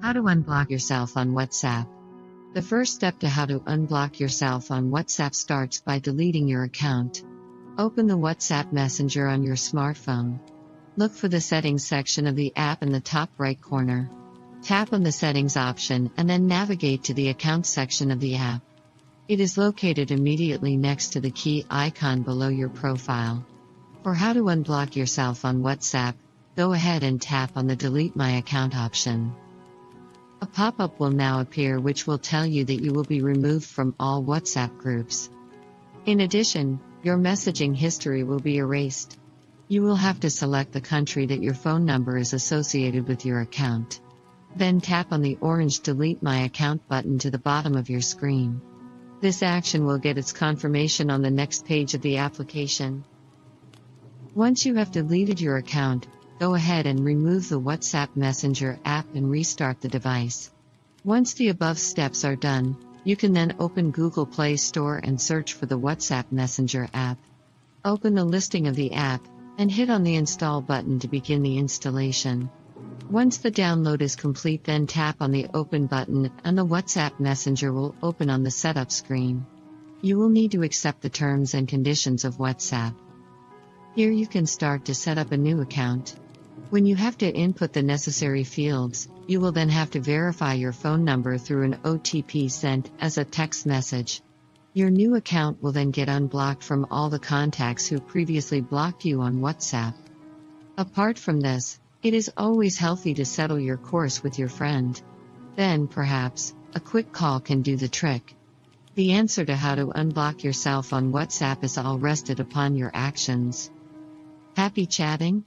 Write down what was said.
How to unblock yourself on WhatsApp. The first step to how to unblock yourself on WhatsApp starts by deleting your account. Open the WhatsApp Messenger on your smartphone. Look for the Settings section of the app in the top right corner. Tap on the Settings option and then navigate to the Accounts section of the app. It is located immediately next to the key icon below your profile. For how to unblock yourself on WhatsApp, go ahead and tap on the Delete My Account option. A pop-up will now appear which will tell you that you will be removed from all WhatsApp groups. In addition, your messaging history will be erased. You will have to select the country that your phone number is associated with your account. Then tap on the orange Delete My Account button to the bottom of your screen. This action will get its confirmation on the next page of the application. Once you have deleted your account, go ahead and remove the WhatsApp Messenger app and restart the device. Once the above steps are done, you can then open Google Play Store and search for the WhatsApp Messenger app. Open the listing of the app, and hit on the Install button to begin the installation. Once the download is complete, then tap on the Open button and the WhatsApp Messenger will open on the setup screen. You will need to accept the terms and conditions of WhatsApp. Here you can start to set up a new account. When you have to input the necessary fields, you will then have to verify your phone number through an OTP sent as a text message. Your new account will then get unblocked from all the contacts who previously blocked you on WhatsApp. Apart from this, it is always healthy to settle your course with your friend. Then, perhaps, a quick call can do the trick. The answer to how to unblock yourself on WhatsApp is all rested upon your actions. Happy chatting?